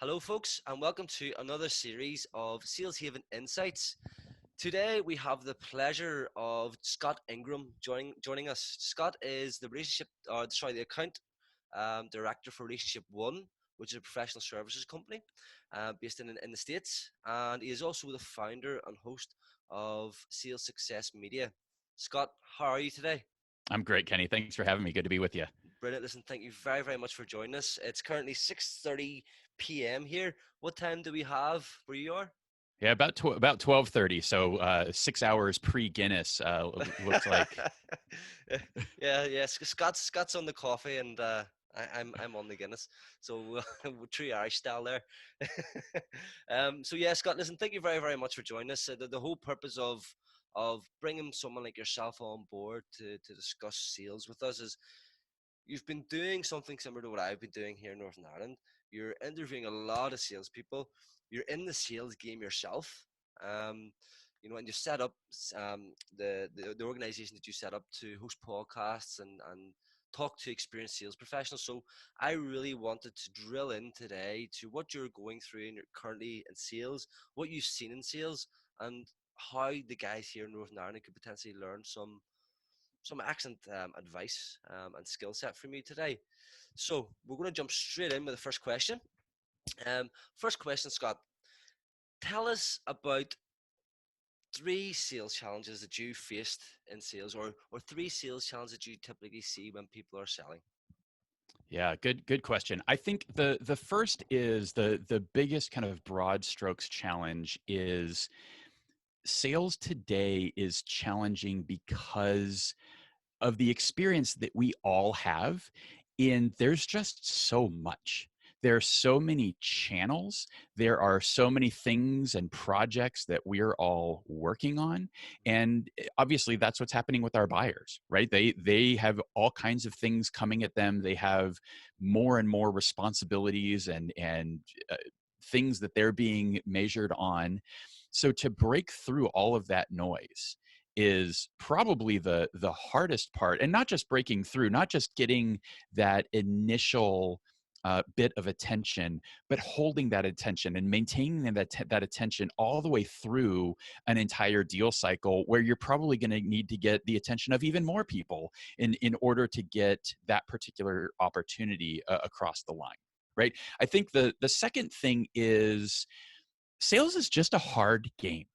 Hello, folks, and welcome to another series of Sales Haven Insights. Today, we have the pleasure of Scott Ingram joining us. Scott is the account director for Relationship One, which is a professional services company based in the States, and he is also the founder and host of Sales Success Media. Scott, how are you today? I'm great, Kenny. Thanks for having me. Good to be with you. Brilliant. Listen, thank you very, very much for joining us. It's currently 6:30 p.m. here. What time do we have where you are? Yeah, about 12:30. So 6 hours pre Guinness looks like. Yeah. Scott's on the coffee, and I'm on the Guinness. So true Irish style there. So yeah, Scott. Listen, thank you very, very much for joining us. The whole purpose of bringing someone like yourself on board to discuss sales with us is you've been doing something similar to what I've been doing here in Northern Ireland. You're interviewing a lot of salespeople. You're in the sales game yourself. Um, and you set up the organization that you set up to host podcasts and talk to experienced sales professionals. So I really wanted to drill in today to what you're going through and you're currently in sales, what you've seen in sales, and how the guys here in Northern Ireland could potentially learn some excellent advice and skill set from you today. So we're going to jump straight in with the first question. First question, Scott. Tell us about three sales challenges that you faced in sales, or three sales challenges that you typically see when people are selling. Yeah, good question. I think the first is the biggest kind of broad strokes challenge is sales today is challenging because of the experience that we all have in there's just so much. There are so many channels. There are so many things and projects that we're all working on. And obviously that's what's happening with our buyers, right? They have all kinds of things coming at them. They have more and more responsibilities and things that they're being measured on. So to break through all of that noise is probably the hardest part, and not just breaking through, not just getting that initial bit of attention, but holding that attention and maintaining that attention all the way through an entire deal cycle, where you're probably going to need to get the attention of even more people in order to get that particular opportunity across the line. Right. I think the second thing is sales is just a hard game.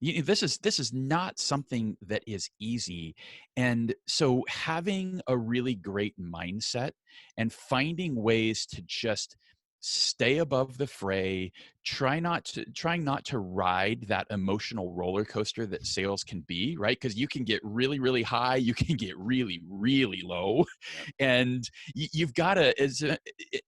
This is not something that is easy. And so having a really great mindset and finding ways to just stay above the fray, trying not to ride that emotional roller coaster that sales can be, right? Because you can get really, really high, you can get really, really low. Yeah. And you've got to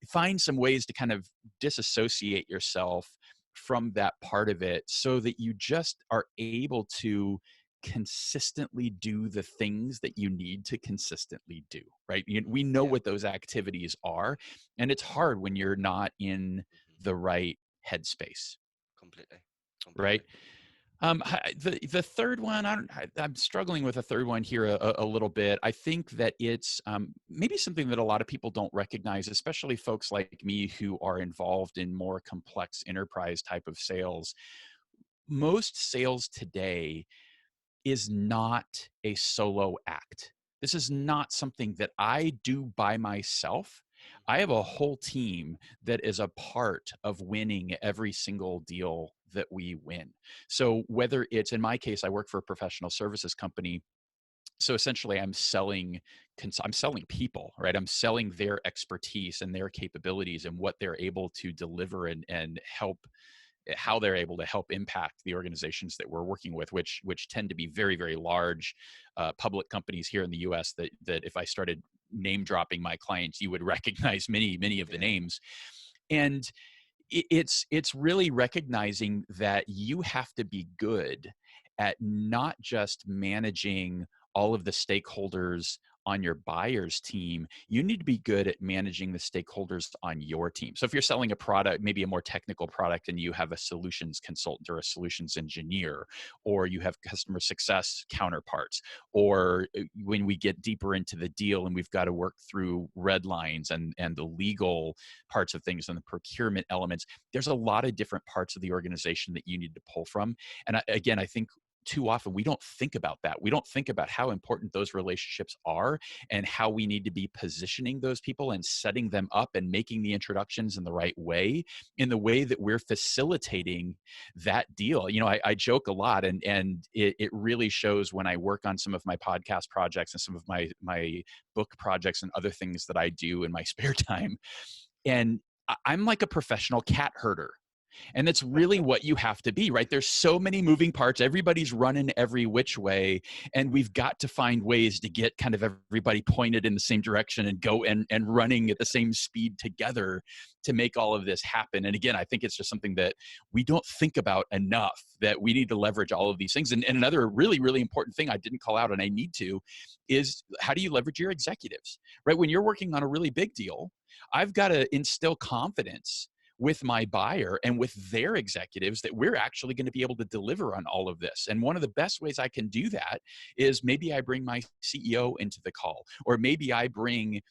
find some ways to kind of disassociate yourself from that part of it, so that you just are able to consistently do the things that you need to consistently do, right? We know Yeah. what those activities are, and it's hard when you're not in hmm the right headspace, Completely. right? Completely. The third one, I'm struggling with a third one here a little bit. I think that it's maybe something that a lot of people don't recognize, especially folks like me who are involved in more complex enterprise type of sales. Most sales today is not a solo act. This is not something that I do by myself. I have a whole team that is a part of winning every single deal that we win. So whether it's, in my case, I work for a professional services company. So essentially I'm selling people, right? I'm selling their expertise and their capabilities and what they're able to deliver and help, how they're able to help impact the organizations that we're working with, which tend to be very, very large public companies here in the U.S. That if I started name dropping my clients, you would recognize many of the Yeah. names. And it's really recognizing that you have to be good at not just managing all of the stakeholders on your buyer's team, you need to be good at managing the stakeholders on your team. So if you're selling a product, maybe a more technical product, and you have a solutions consultant or a solutions engineer, or you have customer success counterparts, or when we get deeper into the deal and we've got to work through red lines and the legal parts of things and the procurement elements, there's a lot of different parts of the organization that you need to pull from. And again, I think too often we don't think about that. We don't think about how important those relationships are and how we need to be positioning those people and setting them up and making the introductions in the right way, in the way that we're facilitating that deal. You know, I joke a lot, and it really shows when I work on some of my podcast projects and some of my book projects and other things that I do in my spare time. And I'm like a professional cat herder. And that's really what you have to be, right? There's so many moving parts. Everybody's running every which way. And we've got to find ways to get kind of everybody pointed in the same direction and go and running at the same speed together to make all of this happen. And again, I think it's just something that we don't think about enough, that we need to leverage all of these things. And another really, really important thing I didn't call out, and I need to, is how do you leverage your executives, right? When you're working on a really big deal, I've got to instill confidence with my buyer and with their executives that we're actually going to be able to deliver on all of this. And one of the best ways I can do that is maybe I bring my CEO into the call, or maybe I bring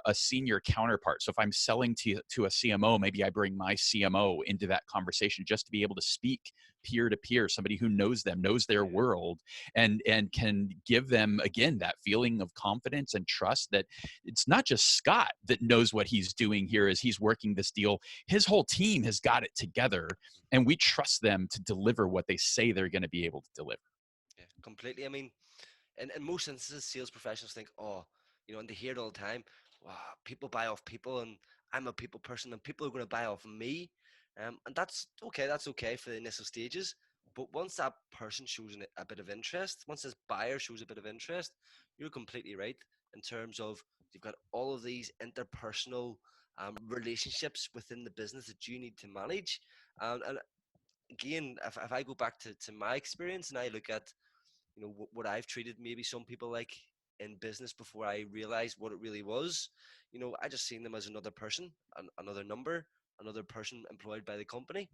a senior counterpart. So if I'm selling to a CMO, maybe I bring my CMO into that conversation just to be able to speak peer to peer, somebody who knows them, knows their world, and can give them, again, that feeling of confidence and trust that it's not just Scott that knows what he's doing here as he's working this deal. His whole team has got it together, and we trust them to deliver what they say they're going to be able to deliver. Yeah, completely. I mean, in most instances, sales professionals think, oh, you know, and they hear it all the time. Wow, people buy off people, and I'm a people person, and people are going to buy off me. And that's okay. That's okay for the initial stages. But once that person shows a bit of interest, once this buyer shows a bit of interest, you're completely right in terms of you've got all of these interpersonal relationships within the business that you need to manage. And again, if I go back to my experience and I look at you know what I've treated maybe some people like in business before I realized what it really was. You know, I just seen them as another person, another number, another person employed by the company.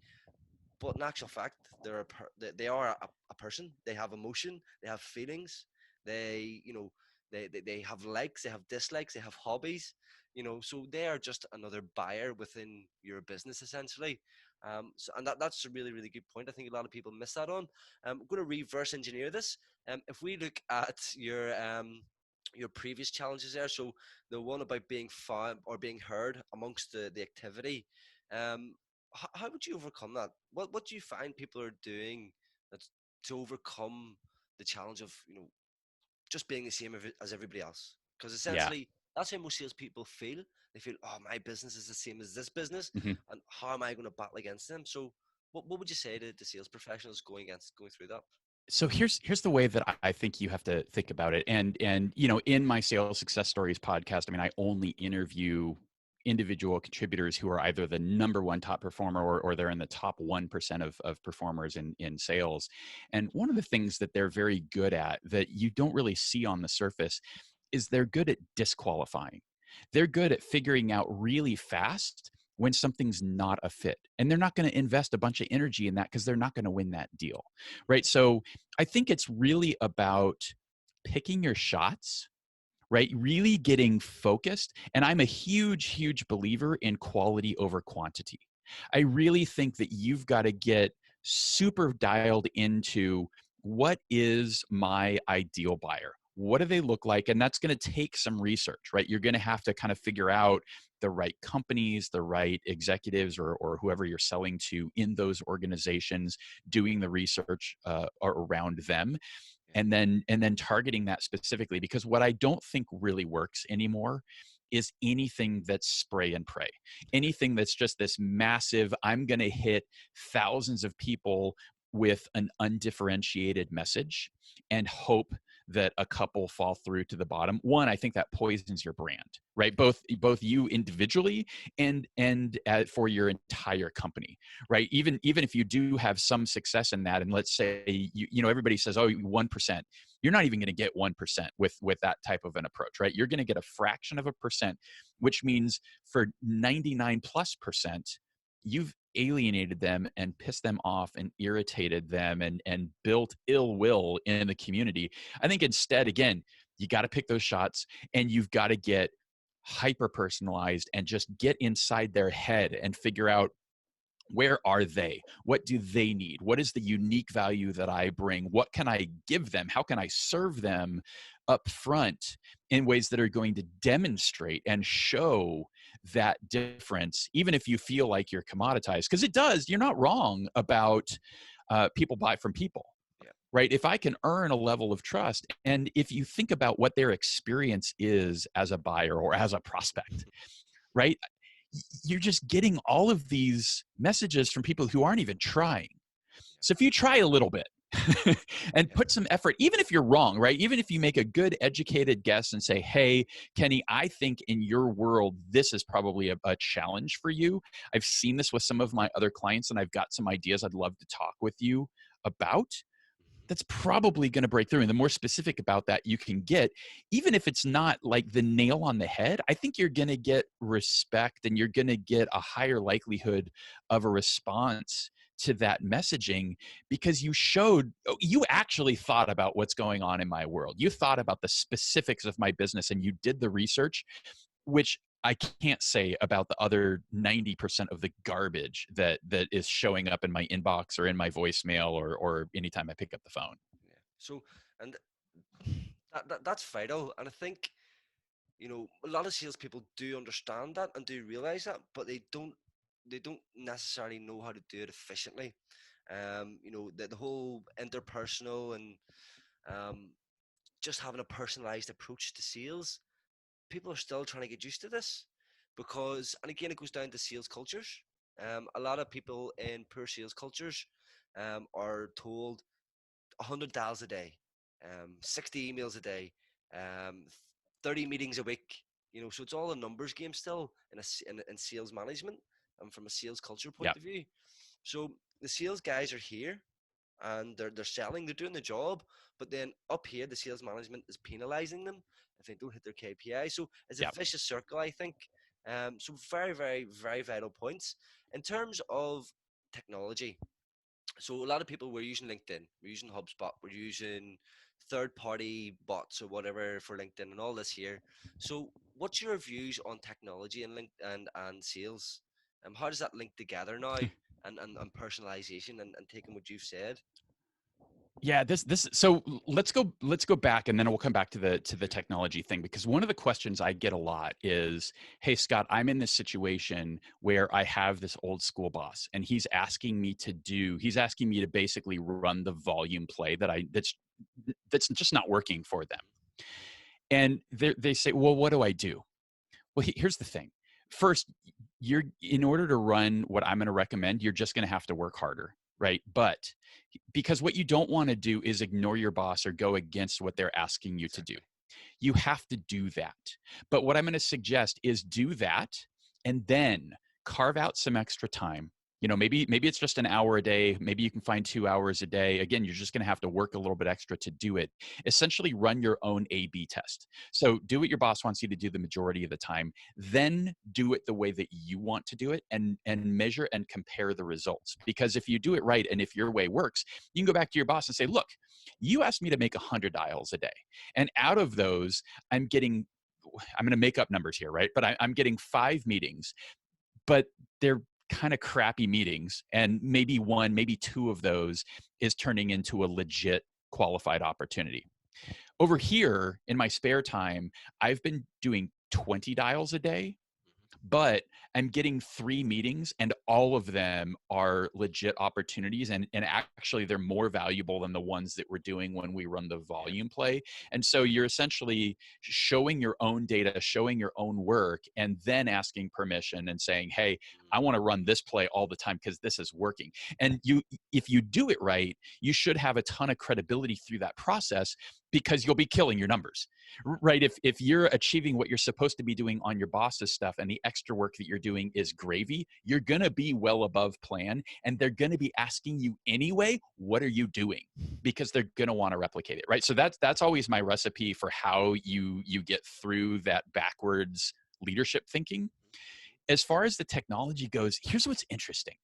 But in actual fact, they are a person. They have emotion. They have feelings. They, you know, they have likes. They have dislikes. They have hobbies. You know, so they are just another buyer within your business essentially. So, and that's a really, really good point. I think a lot of people miss that on. I'm going to reverse engineer this. If we look at your previous challenges there, so the one about being found or being heard amongst the activity, um, how would you overcome that? What do you find people are doing that's to overcome the challenge of you know just being the same as everybody else? Because Yeah. essentially that's how most salespeople feel. They feel, oh, my business is the same as this business, Mhm. and how am I going to battle against them? So, what would you say to the sales professionals going through that? So here's the way that I think you have to think about it. And you know, in my Sales Success Stories podcast, I mean, I only interview individual contributors who are either the number one top performer, or they're in the top 1% of performers in sales. And one of the things that they're very good at that you don't really see on the surface is they're good at disqualifying. They're good at figuring out really fast when something's not a fit. And they're not going to invest a bunch of energy in that because they're not going to win that deal. Right. So I think it's really about picking your shots, right? Really getting focused. And I'm a huge, huge believer in quality over quantity. I really think that you've got to get super dialed into what is my ideal buyer? What do they look like? And that's going to take some research, right? You're going to have to kind of figure out the right companies, the right executives, or whoever you're selling to in those organizations, doing the research around them, and then targeting that specifically. Because what I don't think really works anymore is anything that's spray and pray, anything that's just this massive, I'm going to hit thousands of people with an undifferentiated message and hope that a couple fall through to the bottom. One, I think that poisons your brand, right? Both you individually and for your entire company, right? Even if you do have some success in that, and let's say everybody says, oh, 1%, you're not even going to get 1% with that type of an approach, right? You're going to get a fraction of a percent, which means for 99+%, you've alienated them and pissed them off and irritated them and built ill will in the community. I think instead, again, you got to pick those shots, and you've got to get hyper personalized and just get inside their head and figure out, where are they? What do they need? What is the unique value that I bring? What can I give them? How can I serve them up front in ways that are going to demonstrate and show that difference, even if you feel like you're commoditized? Because it does. You're not wrong about people buy from people. Yeah. Right? If I can earn a level of trust, and if you think about what their experience is as a buyer or as a prospect, right? You're just getting all of these messages from people who aren't even trying. So if you try a little bit and put some effort, even if you're wrong, right? Even if you make a good educated guess and say, hey, Kenny, I think in your world, this is probably a challenge for you. I've seen this with some of my other clients, and I've got some ideas I'd love to talk with you about. That's probably going to break through. And the more specific about that you can get, even if it's not like the nail on the head, I think you're going to get respect, and you're going to get a higher likelihood of a response to that messaging, because you actually thought about what's going on in my world. You thought about the specifics of my business, and you did the research, which I can't say about the other 90% of the garbage that is showing up in my inbox or in my voicemail or anytime I pick up the phone. Yeah. So, and that's vital. And I think, a lot of salespeople do understand that and do realize that, but they don't necessarily know how to do it efficiently. The whole interpersonal and um, just having a personalized approach to sales, people are still trying to get used to this because, and again, it goes down to sales cultures. A lot of people in poor sales cultures are told 100 dials a day, 60 emails a day, um, 30 meetings a week. So it's all a numbers game still in sales management and from a sales culture Yeah. point of view. So the sales guys are here and they're selling, they're doing the job, but then up here the sales management is penalizing them if they don't hit their KPI. So it's a Yeah. vicious circle, I think. So very, very, very vital points in terms of technology. So a lot of people, we're using LinkedIn, we're using HubSpot, we're using third-party bots or whatever for LinkedIn and all this here. So what's your views on technology and and sales? How does that link together now, and personalization and taking what you've said? Yeah, this so let's go back, and then we'll come back to the technology thing, because one of the questions I get a lot is, hey Scott, I'm in this situation where I have this old school boss, and he's asking me to basically run the volume play that's just not working for them. And they say, well, what do I do? Well, here's the thing. First, in order to run what I'm going to recommend, you're just going to have to work harder, right? But because what you don't want to do is ignore your boss or go against what they're asking you to do. Exactly. You have to do that. But what I'm going to suggest is do that, and then carve out some extra time. Maybe it's just an hour a day. Maybe you can find 2 hours a day. Again, you're just going to have to work a little bit extra to do it. Essentially, run your own A/B test. So do what your boss wants you to do the majority of the time. Then do it the way that you want to do it, and measure and compare the results. Because if you do it right, and if your way works, you can go back to your boss and say, look, you asked me to make 100 dials a day. And out of those, I'm going to make up numbers here, right? But I'm getting 5 meetings, but they're kind of crappy meetings. And maybe 2 of those is turning into a legit qualified opportunity. Over here in my spare time, I've been doing 20 dials a day, but I'm getting 3 meetings, and all of them are legit opportunities. And actually they're more valuable than the ones that we're doing when we run the Yeah. volume play. And so you're essentially showing your own data, showing your own work, and then asking permission and saying, hey, I want to run this play all the time because this is working. And if you do it right, you should have a ton of credibility through that process because you'll be killing your numbers, right? If you're achieving what you're supposed to be doing on your boss's stuff and the extra work that you're doing is gravy, you're going to be well above plan, and they're going to be asking you anyway, what are you doing? Because they're going to want to replicate it, right? So that's always my recipe for how you get through that backwards leadership thinking. As far as the technology goes, here's what's interesting.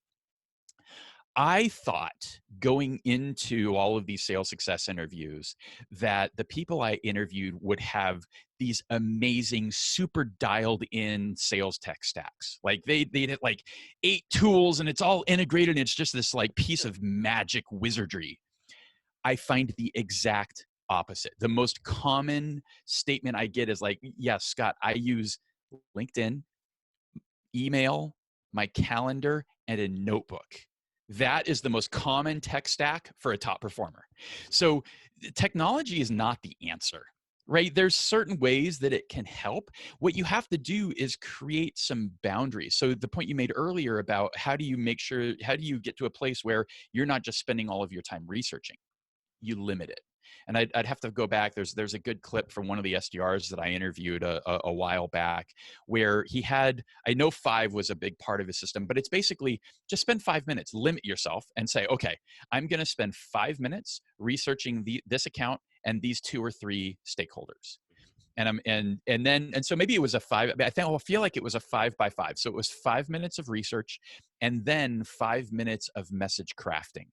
I thought going into all of these sales success interviews that the people I interviewed would have these amazing, super dialed in sales tech stacks. Like they had like 8 tools and it's all integrated. And it's just this like piece of magic wizardry. I find the exact opposite. The most common statement I get is like, yeah, Scott, I use LinkedIn, email, my calendar, and a notebook. That is the most common tech stack for a top performer. So technology is not the answer, right? There's certain ways that it can help. What you have to do is create some boundaries. So the point you made earlier about how do you get to a place where you're not just spending all of your time researching, you limit it. And I'd have to go back. There's a good clip from one of the SDRs that I interviewed a while back where he had, I know 5 was a big part of his system, but it's basically just spend 5 minutes, limit yourself and say, okay, I'm going to spend 5 minutes researching this account and these 2 or 3 stakeholders. And so maybe it was a 5. I feel like it was a 5 by 5. So it was 5 minutes of research and then 5 minutes of message crafting.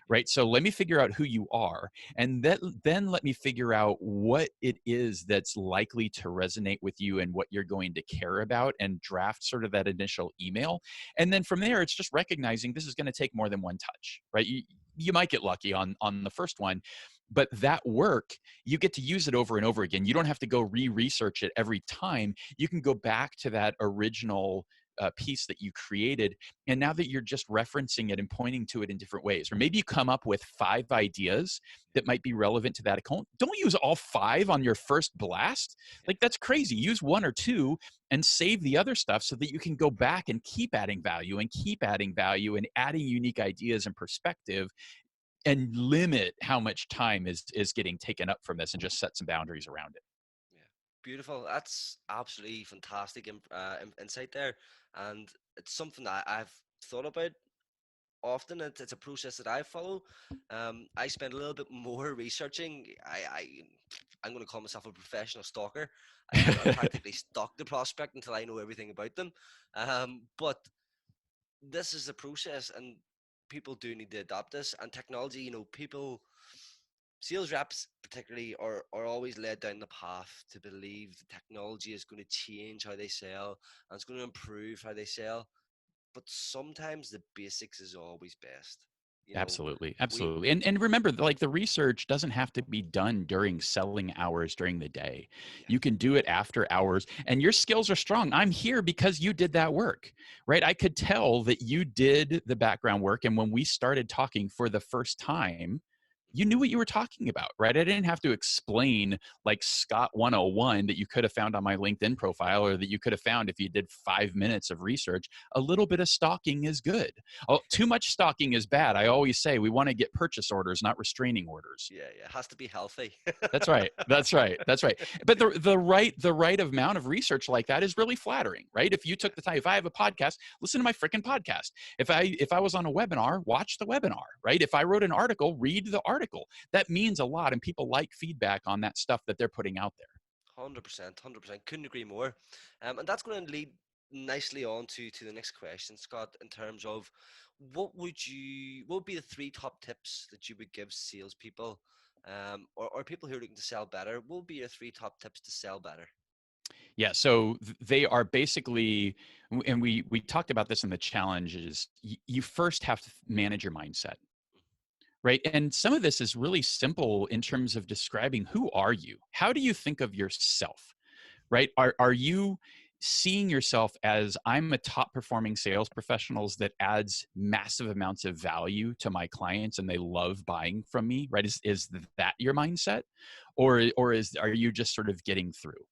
Right. So let me figure out who you are, and then let me figure out what it is that's likely to resonate with you and what you're going to care about, and draft sort of that initial email. And then from there, it's just recognizing this is going to take more than one touch, right? You might get lucky on the first one, but that work, you get to use it over and over again. You don't have to go re-research it every time. You can go back to that original piece that you created. And now that you're just referencing it and pointing to it in different ways, or maybe you come up with 5 ideas that might be relevant to that account. Don't use all 5 on your first blast. Like that's crazy. Use 1 or 2 and save the other stuff so that you can go back and keep adding value and adding unique ideas and perspective, and limit how much time is getting taken up from this and just set some boundaries around it. Yeah, beautiful. That's absolutely fantastic insight there, and it's something that I've thought about often. It's a process that I follow. I spend a little bit more researching. I'm going to call myself a professional stalker. I practically stalk the prospect until I know everything about them. But this is the process, and people do need to adopt this. And technology, people, sales reps particularly, are always led down the path to believe the technology is going to change how they sell and it's going to improve how they sell. But sometimes the basics is always best. Absolutely. We Absolutely. And remember, like the research doesn't have to be done during selling hours during the day. Yeah. You can do it after hours, and your skills are strong. I'm here because you did that work, right? I could tell that you did the background work. And when we started talking for the first time, you knew what you were talking about, right? I didn't have to explain like Scott 101 that you could have found on my LinkedIn profile, or that you could have found if you did 5 minutes of research. A little bit of stalking is good. Oh, too much stalking is bad. I always say we want to get purchase orders, not restraining orders. Yeah, yeah, it has to be healthy. That's right. That's right. That's right. But the right amount of research like that is really flattering, right? If you took the time, if I have a podcast, listen to my freaking podcast. If I was on a webinar, watch the webinar, right? If I wrote an article, read the article. That means a lot, and people like feedback on that stuff that they're putting out there. 100%, 100%. Couldn't agree more. And that's going to lead nicely on to the next question, Scott, in terms of what would be the 3 top tips that you would give salespeople, or people who are looking to sell better? What would be your 3 top tips to sell better? Yeah, so they are basically, and we talked about this in the challenges. You first have to manage your mindset, right? And some of this is really simple in terms of describing who are you? How do you think of yourself, right? Are you seeing yourself as I'm a top performing sales professionals that adds massive amounts of value to my clients and they love buying from me, right? Is that your mindset, or are you just sort of getting through,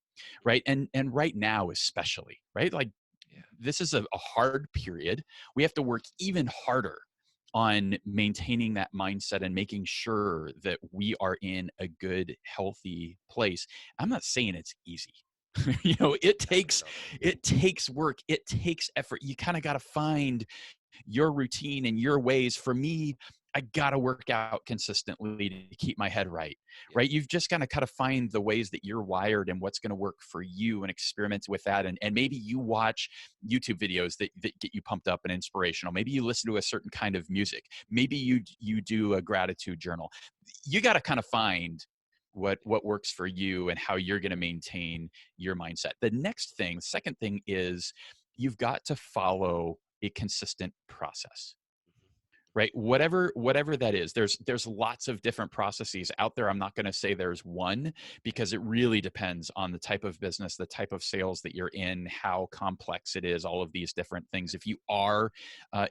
right? And right now especially, right? Like Yeah. this is a hard period. We have to work even harder on maintaining that mindset and making sure that we are in a good, healthy place. I'm not saying it's easy. It Definitely takes not. work, it takes effort. You kind of got to find your routine and your ways. For me, I got to work out consistently to keep my head right. Yeah. Right? You've just got to kind of find the ways that you're wired and what's going to work for you and experiment with that. And maybe you watch YouTube videos that get you pumped up and inspirational. Maybe you listen to a certain kind of music. Maybe you do a gratitude journal. You got to kind of find what works for you and how you're going to maintain your mindset. The next thing, second thing is you've got to follow a consistent process, right? Whatever that is. There's lots of different processes out there. I'm not going to say there's one, because it really depends on the type of business, the type of sales that you're in, how complex it is, all of these different things. If you are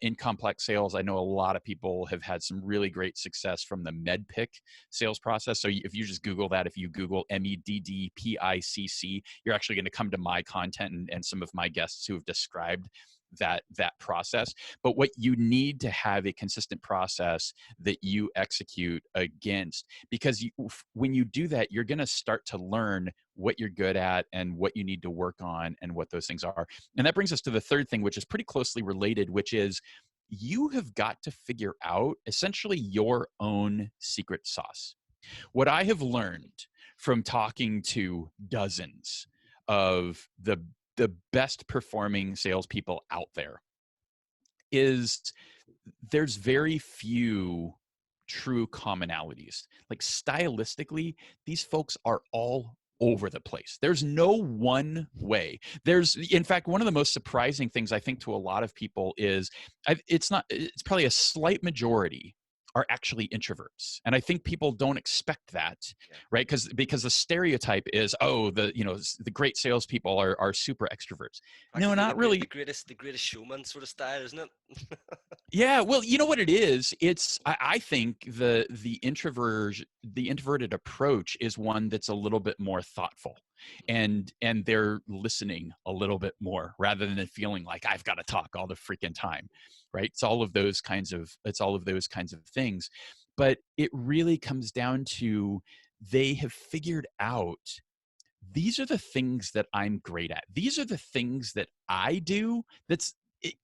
in complex sales, I know a lot of people have had some really great success from the medpic sales process. So if you just Google that, if you Google MEDDPICC, you're actually going to come to my content and some of my guests who have described that process. But what you need to have a consistent process that you execute against, because when you do that, you're going to start to learn what you're good at and what you need to work on and what those things are. And that brings us to the third thing, which is pretty closely related, which is you have got to figure out essentially your own secret sauce. What I have learned from talking to dozens of the best performing salespeople out there is there's very few true commonalities. Like stylistically, these folks are all over the place. There's no one way. In fact, one of the most surprising things I think to a lot of people is it's probably a slight majority are actually introverts. And I think people don't expect that, Yeah. right? Because the stereotype is, oh, the great salespeople are super extroverts. No, Practically not really. the greatest showman sort of style, isn't it? Yeah, well, you know what it is? I think the introverted approach is one that's a little bit more thoughtful, and they're listening a little bit more rather than feeling like I've got to talk all the freaking time, right? It's all of those kinds of things. But it really comes down to they have figured out these are the things that I'm great at. These are the things that I do that's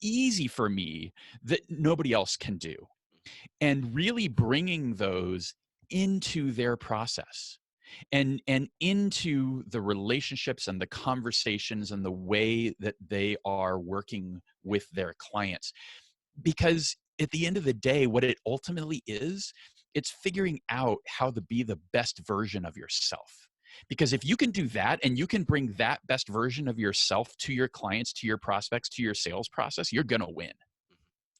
easy for me that nobody else can do. And really bringing those into their process and into the relationships and the conversations and the way that they are working with their clients. Because at the end of the day, what it ultimately is, it's figuring out how to be the best version of yourself. Because if you can do that and you can bring that best version of yourself to your clients, to your prospects, to your sales process, you're going to win.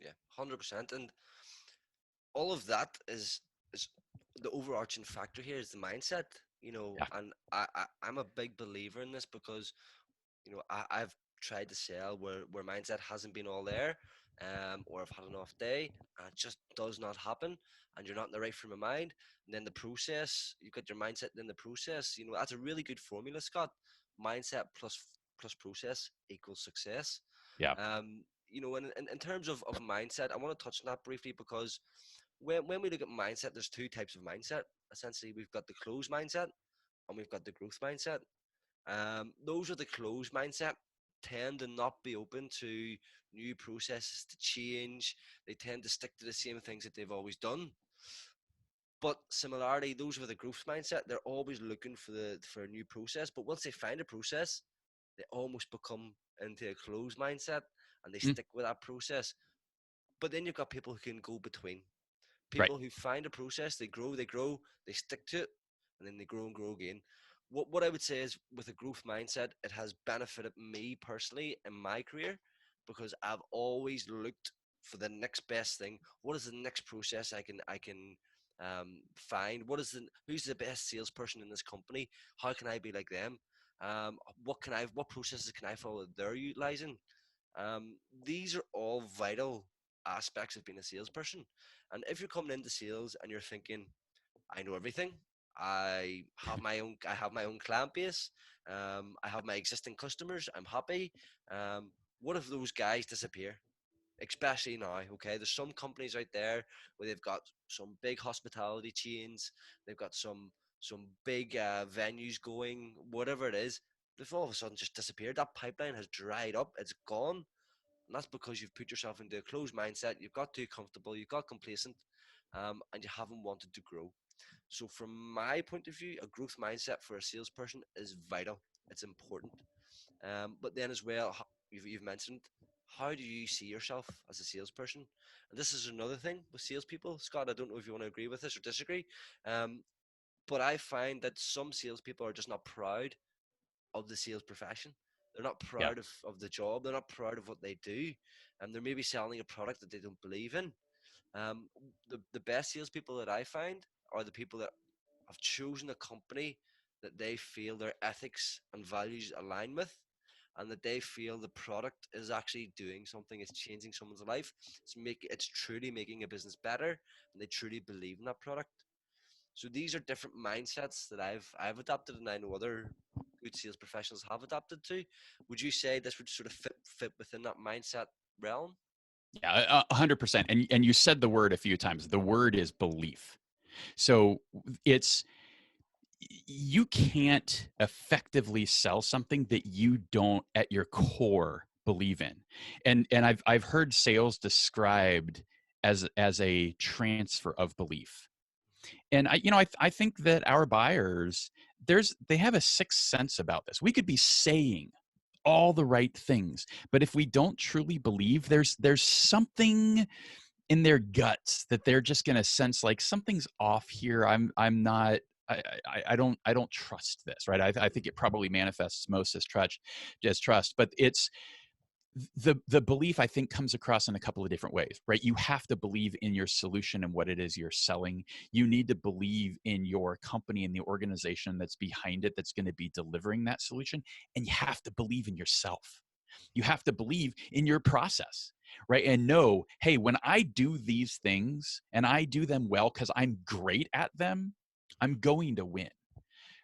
Yeah, 100%. And all of that is the overarching factor here is the mindset. Yeah. And I'm a big believer in this because I've tried to sell where mindset hasn't been all there, or I've had an off day and it just does not happen, and you're not in the right frame of mind. And then the process, you've got your mindset, then the process. That's a really good formula, Scott. Mindset plus process equals success. Yeah. In terms of mindset, I want to touch on that briefly because when we look at mindset, there's two types of mindset. Essentially, we've got the closed mindset and we've got the growth mindset. Those are the closed mindset tend to not be open to new processes to change. They tend to stick to the same things that they've always done. But similarly, those with a growth mindset, they're always looking for a new process. But once they find a process, they almost become into a closed mindset and they Mm, stick with that process. But then you've got people who can go between. right. People who find a process, they grow, they stick to it, and then they grow and grow again. What I would say is with a growth mindset, it has benefited me personally in my career because I've always looked for the next best thing. What is the next process I can find? Who's the best salesperson in this company? How can I be like them? What processes can I follow that they're utilizing? These are all vital aspects of being a salesperson. And if you're coming into sales and you're thinking, I know everything, I have my own client base, I have my existing customers, I'm happy. what if those guys disappear? Especially now, okay? There's some companies out there where they've got some big hospitality chains, they've got some big venues going, whatever it is. They've all of a sudden just disappeared. That pipeline has dried up. It's gone. And that's because you've put yourself into a closed mindset. You've got too comfortable. You've got complacent, and you haven't wanted to grow. So, from my point of view, a growth mindset for a salesperson is vital. It's important. But then as well, you've mentioned, how do you see yourself as a salesperson? And this is another thing with salespeople. Scott, I don't know if you want to agree with this or disagree. Um, but I find that some salespeople are just not proud of the sales profession. They're not Yeah. proud of the job. They're not proud of what they do. And they're maybe selling a product that they don't believe in. Um, the best salespeople that I find are the people that have chosen a company that they feel their ethics and values align with, and that they feel the product is actually doing something, it's changing someone's life, it's truly making a business better, and they truly believe in that product. So these are different mindsets that I've adapted, and I know other good sales professionals have adapted to. Would you say this would sort of fit within that mindset realm? Yeah, 100%. And you said the word a few times. The word is belief. So it's you can't effectively sell something that you don't at your core believe in. And I've heard sales described as a transfer of belief. And I think that our buyers, they have a sixth sense about this. We could be saying all the right things, but if we don't truly believe, there's something in their guts that they're just going to sense like something's off here. I'm not. I don't trust this, right? I think it probably manifests most as trust, but it's the belief I think comes across in a couple of different ways, right? You have to believe in your solution and what it is you're selling. You need to believe in your company and the organization that's behind it, that's going to be delivering that solution, and you have to believe in yourself. You have to believe in your process, right? And know, hey, when I do these things and I do them well because I'm great at them, I'm going to win,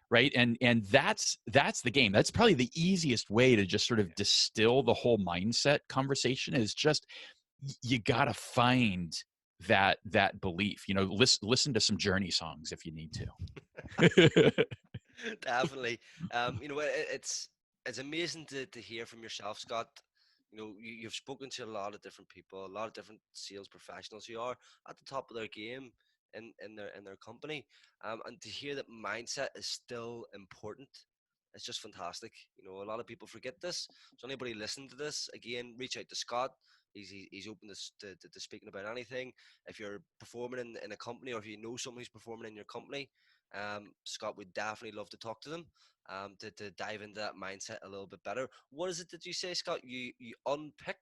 right? And that's the game. That's probably the easiest way to just sort of distill the whole mindset conversation is just you got to find that belief. Listen to some Journey songs if you need to. Definitely. It's amazing to hear from yourself, Scott. You've spoken to a lot of different people, a lot of different sales professionals who are at the top of their game in their company, and to hear that mindset is still important. It's just fantastic. A lot of people forget this. So anybody listening to this, again, reach out to Scott. He's open to speaking about anything. If you're performing in a company, or if you know someone who's performing in your company, Scott would definitely love to talk to them, to dive into that mindset a little bit better. What is it that you say, Scott? You unpick,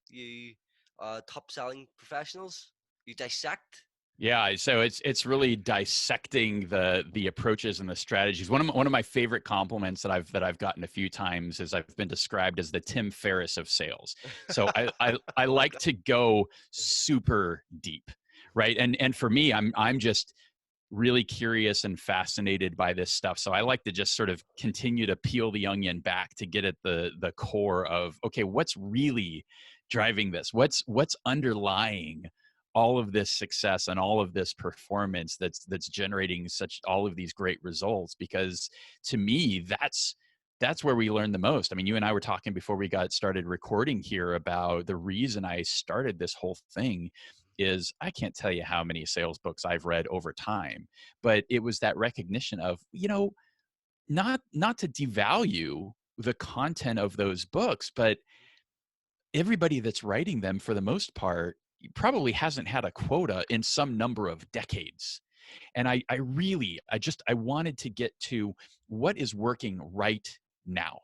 you top selling professionals, you dissect. Yeah, so it's really dissecting the approaches and the strategies. One of my favorite compliments that I've gotten a few times is I've been described as the Tim Ferriss of sales. So I I like like that. to go super deep, right? And for me, I'm just really curious and fascinated by this stuff. So I like to just sort of continue to peel the onion back to get at the core of, okay, what's really driving this? What's underlying all of this success and all of this performance that's generating such all of these great results? Because to me, that's where we learn the most. I mean, you and I were talking before we got started recording here about the reason I started this whole thing is I can't tell you how many sales books I've read over time, but it was that recognition of, not to devalue the content of those books, but everybody that's writing them for the most part probably hasn't had a quota in some number of decades. And I wanted to get to what is working right now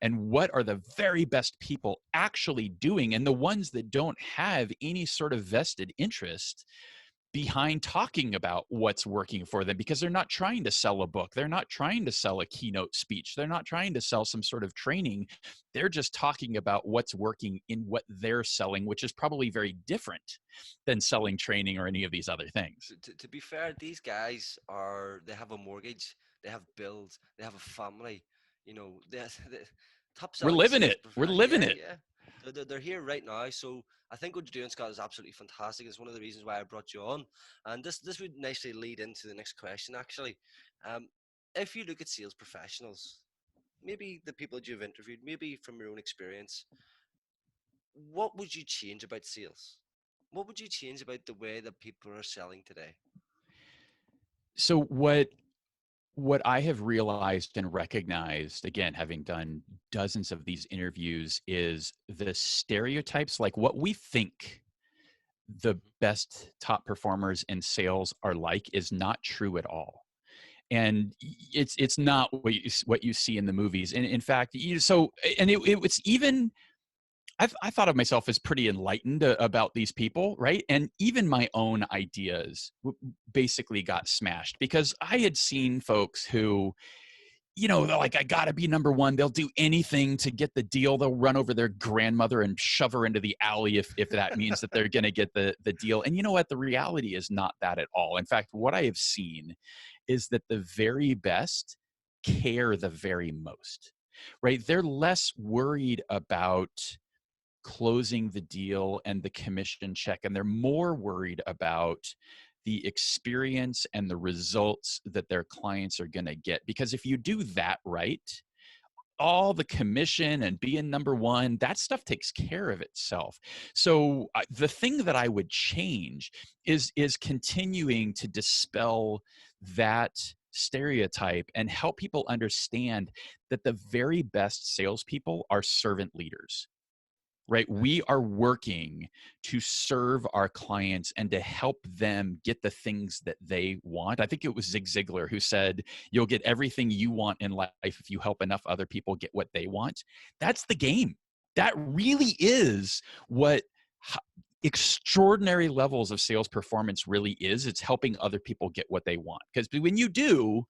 and what are the very best people actually doing, and the ones that don't have any sort of vested interest behind talking about what's working for them, because they're not trying to sell a book, they're not trying to sell a keynote speech, they're not trying to sell some sort of training. They're just talking about what's working in what they're selling, which is probably very different than selling training or any of these other things. To be fair, these guys they have a mortgage, they have bills, they have a family. They top We're selling living sales it. We're professional. living Yeah, it. yeah. They're here right now. So I think what you're doing, Scott, is absolutely fantastic. It's one of the reasons why I brought you on. And this would nicely lead into the next question, actually. Um, if you look at sales professionals, maybe the people that you've interviewed, maybe from your own experience, what would you change about sales? What would you change about the way that people are selling today? So what I have realized and recognized, again, having done dozens of these interviews, is the stereotypes, like what we think the Hmm. best top performers in sales are like, is not true at all. And it's not what you see in the movies. And in fact, it was even, I thought of myself as pretty enlightened about these people, right? And even my own ideas basically got smashed because I had seen folks who, they're like, I gotta be number one. They'll do anything to get the deal. They'll run over their grandmother and shove her into the alley if that means that they're gonna get the deal. And you know what? The reality is not that at all. In fact, what I have seen is that the very best care the very most, right? They're less worried about closing the deal and the commission check, and they're more worried about the experience and the results that their clients are going to get. Because if you do that right, all the commission and being number one, that stuff takes care of itself. So the thing that I would change is continuing to dispel that stereotype and help people understand that the very best salespeople are servant leaders, right? We are working to serve our clients and to help them get the things that they want. I think it was Zig Ziglar who said, you'll get everything you want in life if you help enough other people get what they want. That's the game. That really is what extraordinary levels of sales performance really is. It's helping other people get what they want. Because when you do,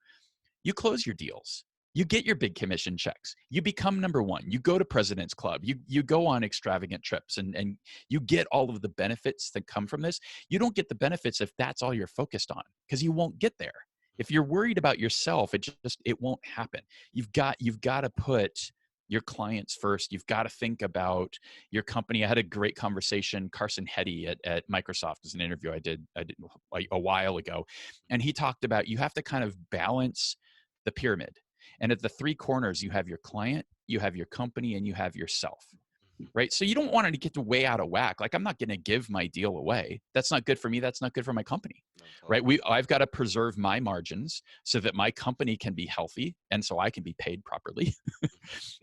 you close your deals, you get your big commission checks, you become number one, you go to President's Club, you go on extravagant trips, and you get all of the benefits that come from this. You don't get the benefits if that's all you're focused on, because you won't get there. If you're worried about yourself, it won't happen. You've got to put your clients first. You've got to think about your company. I had a great conversation. Carson Hetty at Microsoft is an interview I did a while ago, and he talked about you have to kind of balance the pyramid. And at the three corners, you have your client, you have your company, and you have yourself, Hmm. right? So you don't want it to get way out of whack. Like, I'm not going to give my deal away. That's not good for me. That's not good for my company, Not at all. right? I've got to preserve my margins so that my company can be healthy and so I can be paid properly, Hmm.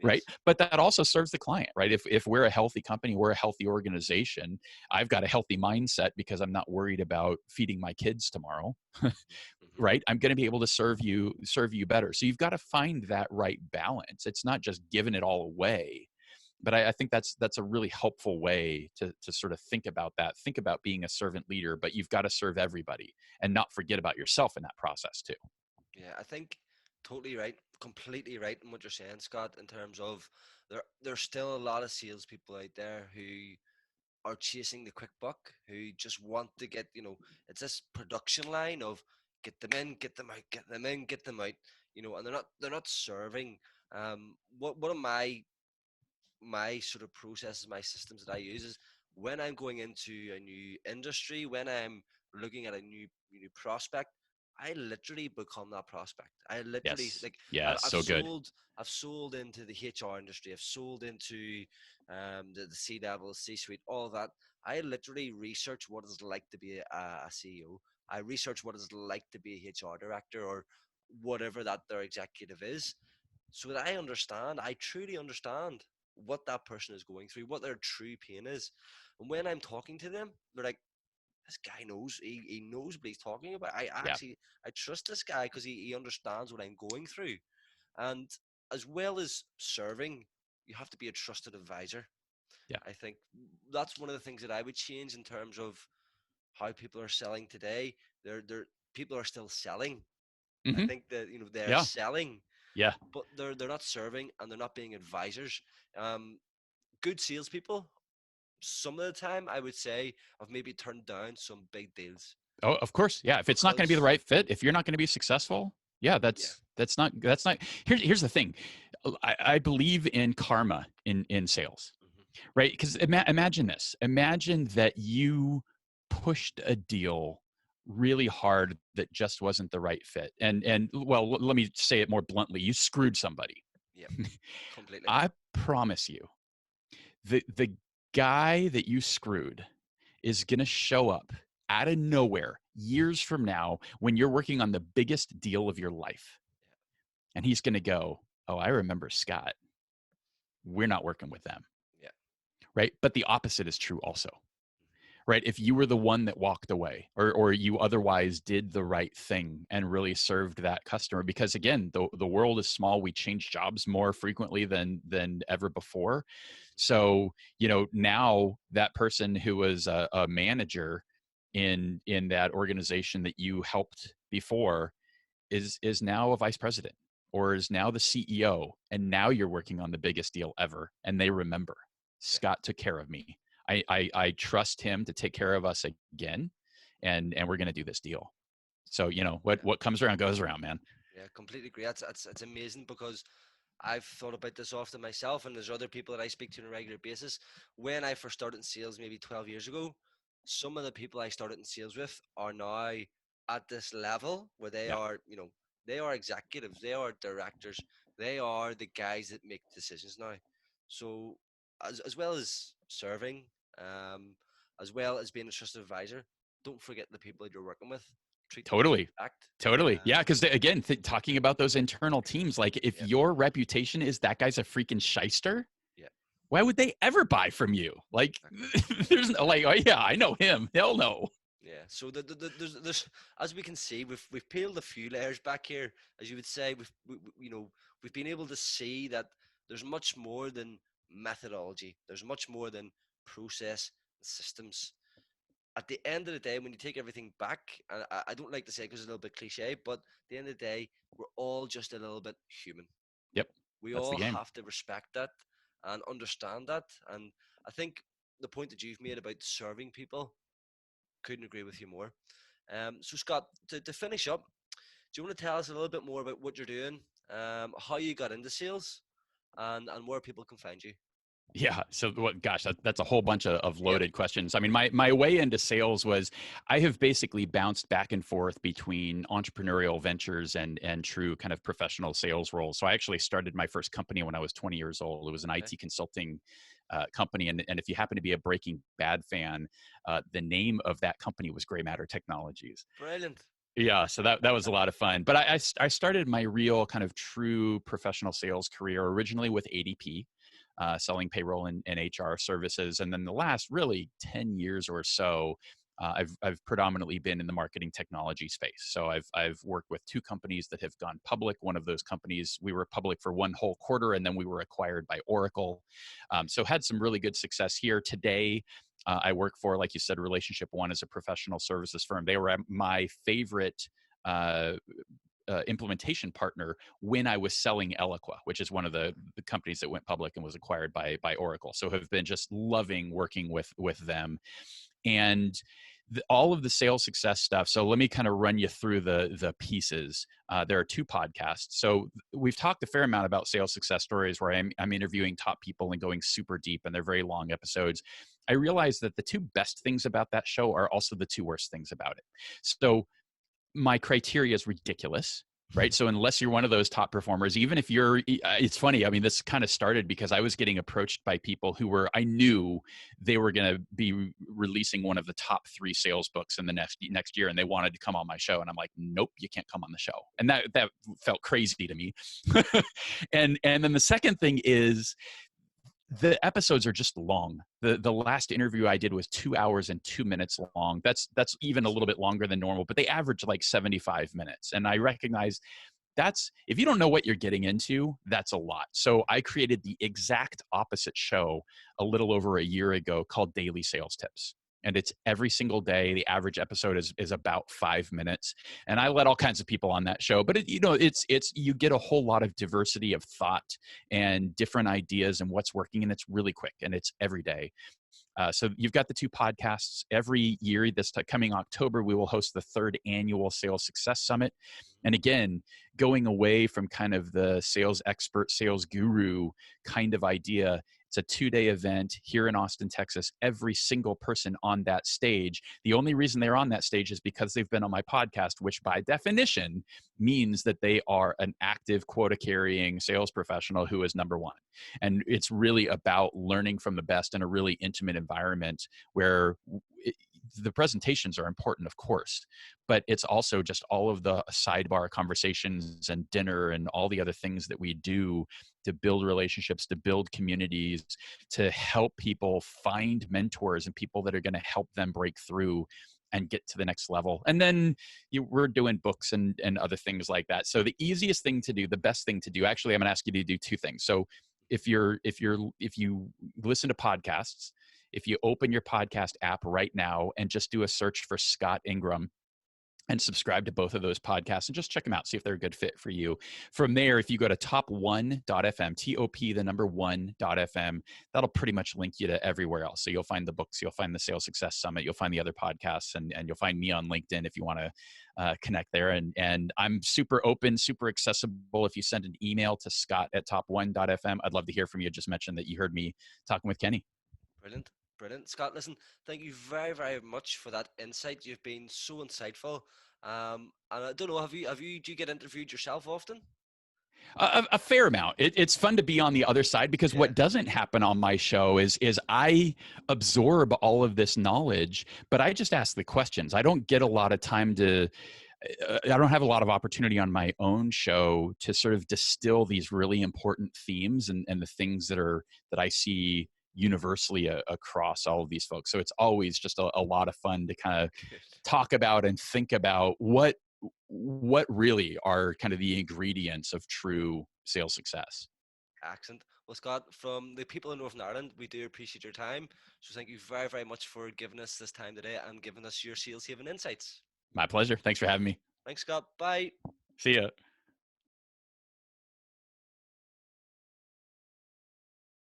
right? Yes. But that also serves the client, right? If we're a healthy company, we're a healthy organization, I've got a healthy mindset because I'm not worried about feeding my kids tomorrow, Hmm. Hmm. right? I'm going to be able to serve you better. So you've got to find that right balance. It's not just giving it all away. But I think that's a really helpful way to sort of think about that. Think about being a servant leader, but you've got to serve everybody and not forget about yourself in that process too. Yeah, I think totally right, completely right in what you're saying, Scott. In terms of there's still a lot of salespeople out there who are chasing the quick buck, who just want to get, it's this production line of get them in, get them out, get them in, get them out, and they're not serving. What one of my sort of processes, my systems that I use is when I'm going into a new industry, when I'm looking at a new prospect, I literally become that prospect. I literally Yes. like Yeah. I've So good. sold into the HR industry. I've sold into the C level, C suite, all of that. I literally research what it's like to be a CEO. I research what it's like to be a HR director or whatever that their executive is, so that I understand, I truly understand what that person is going through, what their true pain is. And when I'm talking to them, they're like, this guy knows, he knows what he's talking about. Yeah. I trust this guy because he understands what I'm going through. And as well as serving, you have to be a trusted advisor. Yeah. I think that's one of the things that I would change in terms of how people are selling today. They're people are still selling. I Hmm. think that they're Yeah. selling, Yeah. but they're not serving and they're not being advisors. Um, Good salespeople, some of the time, I would say, have maybe turned down some big deals Oh, of course. Yeah. If it's not going to be the because, right fit, if you're not going to be successful, yeah, yeah, that's not. Here's the thing. I believe in karma in sales. Right? Because imagine this. Imagine that you pushed a deal really hard that just wasn't the right fit. And well, let me say it more bluntly. You screwed somebody. Yep, completely. I promise you, the guy that you screwed is going to show up out of nowhere years from now when you're working on the biggest deal of your life. And he's going to go, "Oh, I remember Scott. We're not working with them." Yeah, Right? But the opposite is true also. Right? If you were the one that walked away, or you otherwise did the right thing and really served that customer, because again, the world is small. We change jobs more frequently than ever before. So, now that person who was a manager in that organization that you helped before is now a vice president, or is now the CEO, and now you're working on the biggest deal ever, and they remember yeah, Scott took care of me. I trust him to take care of us again, and we're going to do this deal. So yeah, what comes around goes around, man. yeah. Completely agree. That's amazing because I've thought about this often myself, and there's other people that I speak to on a regular basis. When I first started in sales, maybe 12 years ago, some of the people I started in sales with are now at this level where they Yeah, are, they are executives, they are directors, they are the guys that make decisions now. So, as well as serving, um, as well as being a trusted advisor, don't forget the people that you're working with. Treat them with totally. respect. Totally. Yeah. Because again, talking about those internal teams, like if Yeah, your reputation is that guy's a freaking shyster, yeah, why would they ever buy from you? Like, exactly. there's no, like, oh yeah, I know him. Hell no. Yeah. So there's as we can see, we've peeled a few layers back here, as you would say. We've been able to see that there's much more than methodology. There's much more than process and systems. At the end of the day, when you take everything back, and I don't like to say it because it's a little bit cliche, but at the end of the day, we're all just a little bit human. Yep. We That's the all game. have to respect that and understand that. And I think the point that you've made about serving people, couldn't agree with you more. So Scott, to finish up, do you want to tell us a little bit more about what you're doing, how you got into sales, and where people can find you? Yeah. So what, gosh, that's a whole bunch of Yep. loaded questions. I mean, my way into sales was I have basically bounced back and forth between entrepreneurial ventures and true kind of professional sales roles. So I actually started my first company when I was 20 years old. It was an Okay. IT consulting company. And if you happen to be a Breaking Bad fan, the name of that company was Gray Matter Technologies. Brilliant. Yeah, so that was a lot of fun. But I started my real kind of true professional sales career originally with ADP, selling payroll and HR services, and then the last really 10 years or so, I've predominantly been in the marketing technology space. So I've worked with two companies that have gone public. One of those companies, we were public for one whole quarter, and then we were acquired by Oracle. So had some really good success here. Today, I work for, like you said, Relationship One as a professional services firm. They were my favorite implementation partner when I was selling Eloqua, which is one of the companies that went public and was acquired by Oracle. So have been just loving working with them. And all of the sales success stuff. So let me kind of run you through the pieces. There are two podcasts. So we've talked a fair amount about sales success stories where I'm interviewing top people and going super deep, and they're very long episodes. I realize that the two best things about that show are also the two worst things about it. So my criteria is ridiculous, right? So unless you're one of those top performers, even if you're, it's funny. I mean, this kind of started because I was getting approached by people who I knew they were going to be releasing one of the top 3 sales books in the next year, and they wanted to come on my show, and I'm like, nope, you can't come on the show, and that felt crazy to me. And then the second thing is, the episodes are just long. The last interview I did was 2 hours and 2 minutes long. That's even a little bit longer than normal, but they average like 75 minutes. And I recognize that's, if you don't know what you're getting into, that's a lot. So I created the exact opposite show a little over a year ago called Daily Sales Tips. And it's every single day. The average episode is about 5 minutes. And I let all kinds of people on that show, but it's you get a whole lot of diversity of thought and different ideas and what's working. And it's really quick, and it's every day. So you've got the two podcasts every year. This coming October, we will host the 3rd annual Sales Success Summit. And again, going away from kind of the sales expert, sales guru kind of idea, It's a 2-day event here in Austin, Texas. Every single person on that stage, the only reason they're on that stage is because they've been on my podcast, which by definition means that they are an active quota carrying sales professional who is number one. And it's really about learning from the best in a really intimate environment where the presentations are important, of course, but it's also just all of the sidebar conversations and dinner and all the other things that we do to build relationships, to build communities, to help people find mentors and people that are going to help them break through and get to the next level. And then we're doing books and other things like that. So the easiest thing to do, the best thing to do, actually, I'm going to ask you to do two things. So if you listen to podcasts, if you open your podcast app right now and just do a search for Scott Ingram and subscribe to both of those podcasts and just check them out, see if they're a good fit for you. From there, if you go to top1.fm, TOP, the number 1.fm, that'll pretty much link you to everywhere else. So you'll find the books, you'll find the Sales Success Summit, you'll find the other podcasts, and you'll find me on LinkedIn if you want to connect there. And I'm super open, super accessible. If you send an email to scott@top1.fm, I'd love to hear from you. Just mention that you heard me talking with Kenny. Brilliant. Brilliant. Scott, listen, thank you very, very much for that insight. You've been so insightful. And I don't know, do you get interviewed yourself often? A fair amount. It's fun to be on the other side because what doesn't happen on my show is I absorb all of this knowledge, but I just ask the questions. I don't get a lot of time to. I don't have a lot of opportunity on my own show to sort of distill these really important themes and the things that I see universally across all of these folks. So it's always just a lot of fun to kind of talk about and think about what really are kind of the ingredients of true sales success. Accent. Well, Scott, from the people in Northern Ireland, we do appreciate your time. So thank you very, very much for giving us this time today and giving us your sales haven insights. My pleasure. Thanks for having me. Thanks, Scott. Bye. See ya.